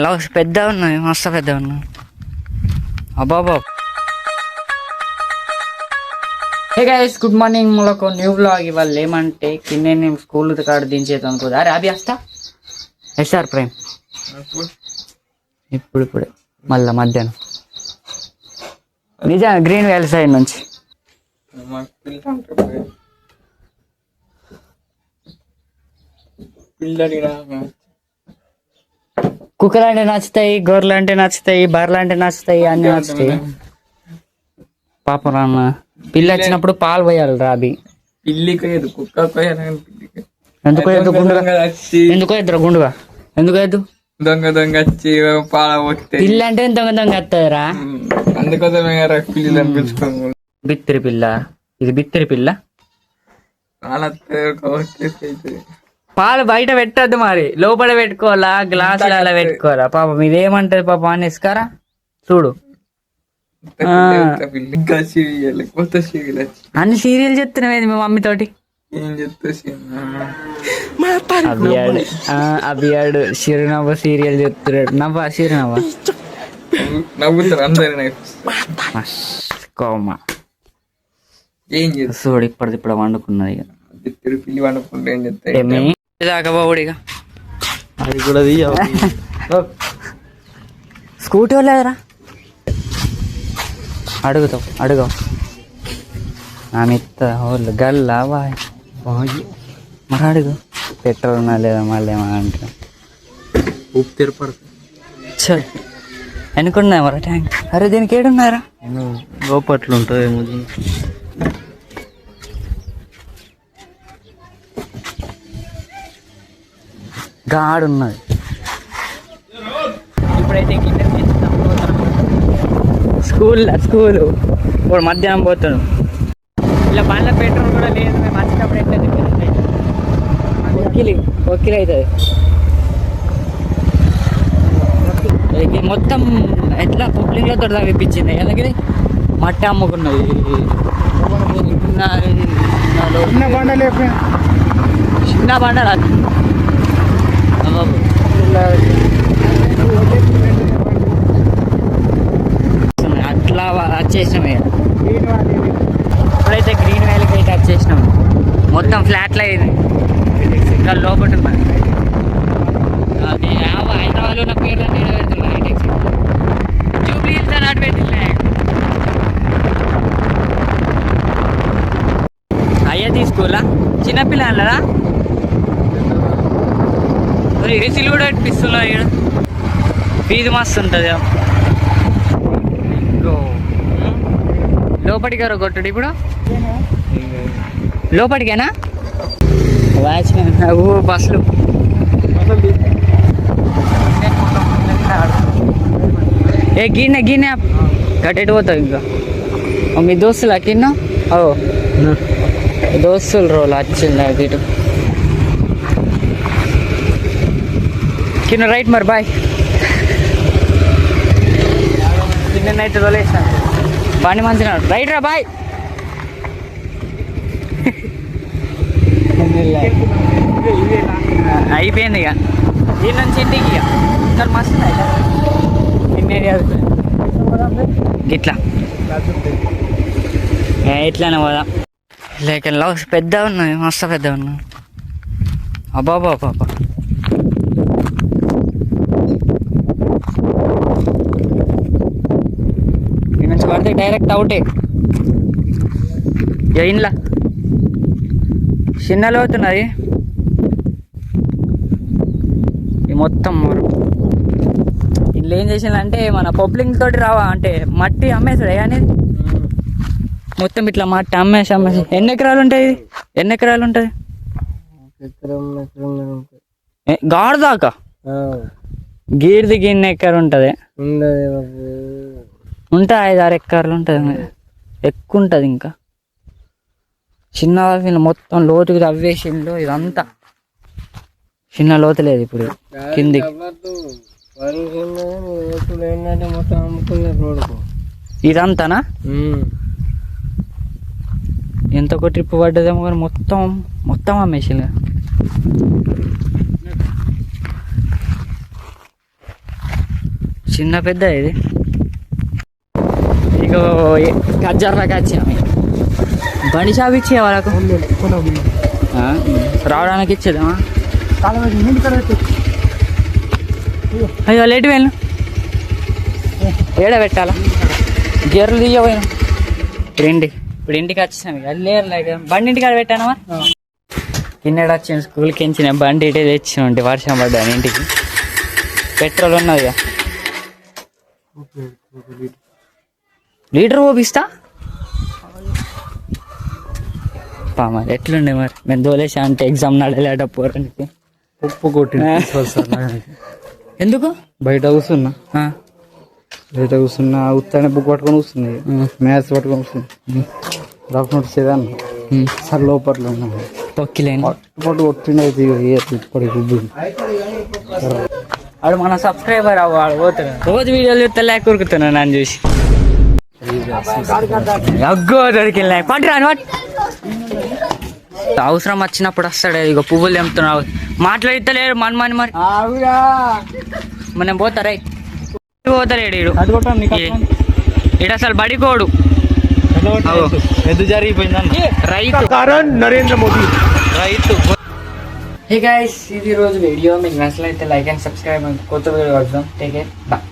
Loves పెద్ద ఉన్నాయి, మస్తు పెద్ద ఉన్నాయి. అబ్బాబా. Hey guys, good morning. ఒక న్యూ బ్లాగ్. ఇవాళ ఏమంటే కింద నేను స్కూల్ కాడ దించేది అనుకో. అరే అభి వస్తా ఎస్ఆర్ ప్రైమ్ ఇప్పుడే మళ్ళా మధ్యాహ్నం నిజం గ్రీన్ వ్యాలీ సైడ్ నుంచి. కుక్కలు అంటే నచ్చుతాయి, గొర్రెలు అంటే నచ్చుతాయి, బర్రెలు అంటే నచ్చుతాయి, అన్ని నచ్చుతాయి. పాపం రాన్న పిల్లి వచ్చినప్పుడు పాలు పోయాలి రాబి. ఎందుకో ఎద్దు గుండుగా, ఎందుకో ఎద్దురా గుండుగా, ఎందుకో ఎద్దు దొంగ దొంగ వచ్చి పాల పిల్లి అంటే దొంగ దొంగ వస్తుందిరా. అందుకోసమే పిల్లి అనిపించుకోము. బిత్తిరి పిల్ల, ఇది బిత్తిరి పిల్ల. పాలు బయట పెట్టద్దు, మరి లోపల పెట్టుకోవాలా, గ్లాసులలో పెట్టుకోవాలా. పాపం ఇదేమంటది పాపం అని ఇసుకారా చూడు. అన్ని సీరియల్ చెప్తున్నావు మీ మమ్మీ తోటి. అభియాడు చిరునవ్వ సీరియల్ చెప్తున్నాడు. నవ్వా చిరునవ్వ కోమా ఏం చూడు ఇప్పుడు వండుకున్నది. పిల్లి వండుకుంటే ఏం చెప్తాయి దాకా బావుడిగా అది కూడా స్కూటీ లేదురా. అడుగు ఆమె గల్లా బాయ్ మరి అడుగు పెట్రోల్ ఉన్నా లేదా మళ్ళీ ఏమన్నా అంటే ఉప్పు తెరపడుతుంది. ఎన్నుకున్నాయి మరి ట్యాంక్. అరే దీనికి ఏడున్నారా లోపట్లు ఉంటుంది. గాడున్నది. ఇప్పుడైతే స్కూల్ ఇప్పుడు మధ్యాహ్నం పోతాడు. ఇలా బండ్ల పెట్రోల్ కూడా లేదు. మేము వచ్చేటప్పుడు ఎట్లా ఒక్కిలి అవుతుంది. మొత్తం ఎట్లా పబ్లిక్లో తొడదా విప్పించింది. అలాగే మట్టి అమ్ముకున్నది. చిన్న బండలు అట్లా వచ్చేసినాం. ఇప్పుడైతే గ్రీన్ వ్యాలీకి అయితే వచ్చేసినాం. మొత్తం ఫ్లాట్లు అయింది. ఇంకా లోపల హైదరాబాద్లో ఉన్న పేర్లు పెడుతున్నాయి. జూబ్లీ హిల్స్ అని అటు పెట్టిలే. అయ్యా తీసుకోలా చిన్నపిల్లలరా. ఏసీలు కూడా పెట్టిస్తున్నారు. ఇక్కడ ఫీజు మస్తు ఉంటుంది. లోపలికి ఎవరో కొట్టడు ఇప్పుడు. లోపలికేనా వాచ్మెన్ బస్సులు. ఏ గిన్నె కట్టెట్టు పోతావు. ఇంకా మీ దోస్తులు కింద దోస్తులు రోల్ వచ్చింది ఇటు కింద రైట్. మరి బాయ్ కింద నైట్ రోలేసాను. బండి మంచిగా రైట్ రా బాయ్. అయిపోయింది ఇక దీని నుంచి ఇంటికి. ఇక ఇక్కడ మస్తు ఇట్లా ఇట్లానే పోదాం. లేక లవ్స్ పెద్ద ఉన్నాయి, మస్తు పెద్ద ఉన్నాయి. అబ్బాబా పాప నుంచి పడితే డైరెక్ట్ అవుటే. ఇంట్లో చిన్నలో అవుతున్నది మొత్తం. ఇంట్లో ఏం చేసిందంటే మన పబ్లిక్ తోటి రావా అంటే మట్టి అమ్మేసాడు అనేది మొత్తం. ఇట్లా మట్టి అమ్మేసి ఎన్ని ఎకరాలు ఉంటాయి? ఎన్ని ఎకరాలు ఉంటుంది? గాడు దాకా గీడిది గిన్నె ఎకరం ఉంటుంది. ఉంటా 5-6 ఎకరాలు ఉంటుంది. ఎక్కువ ఉంటుంది. ఇంకా చిన్న మొత్తం లోతుకి తవ్వేసిండు. ఇదంతా చిన్న లోతు లేదు ఇప్పుడు కిందికి. ఇదంతానా ఎంత ఒక ట్రిప్ పడ్డదేమో కానీ మొత్తం అమ్మేసిండు. చిన్న పెద్ద ఇది ఇక గజ్జర్లాగా వచ్చాము బండి షాప్ ఇచ్చే వాళ్ళకు ఆ? రావడానికి ఇచ్చేద్దామా అయ్యో లేట్ వెళ్ళను ఏడ పెట్టాలా గేర్లు తీయపోయినా ఇప్పుడు ఇంటికి వచ్చాను ఇక అది లేరు లేక బండి ఇంటికి ఆడ పెట్టానమా కిన్నెడ వచ్చాను స్కూల్కి ఎంచిన బండి ఇటే తెచ్చిన వర్షం పడ్డాను ఇంటికి పెట్రోల్ ఉన్నది ఇక లీటర్ పోపిస్తా మరి ఎట్లుండే మరి మేము దోలేసా అంటే ఎగ్జామ్ నడలేట పోరానికి ఉప్పు కొట్టి ఎందుకు బయట కూర్చున్నా ఉత్తానే బుక్ పట్టుకొని కూర్చున్నాయి మ్యాథ్స్ పట్టుకొని కూర్చున్నాయి రఫ్ నోట్స్ ఏదన్నా సార్ లోపట్ల ఉన్నాను పొక్కిలేని పట్టు కొట్టిండే ఇప్పటికి ఉబ్బింది వాడు మన సబ్స్క్రైబర్ వాడు పోతాడు రోజు వీడియోలు చూస్తే లేక ఉరుకుతున్నాను నన్ను చూసి అగ్గో దొరికిన పట్టు రాని వాటి అవసరం వచ్చినప్పుడు వస్తాడు ఇక పువ్వులు తెంపుతున్నావు మాట్లాడితలేడు మన మరి మనం పోతారా పోతాడు ఈడు ఈడు అసలు బడికోడు ఎదు జరిగిపోయిందని రైతు నరేంద్ర మోదీ రైతు హే గైస్ ఇది రోజు వీడియో మీకు నచ్చలైతే లైక్ అండ్ సబ్స్క్రైబ్ కొత్త వీడియో వద్దాం టేక్ కేర్ బాయ్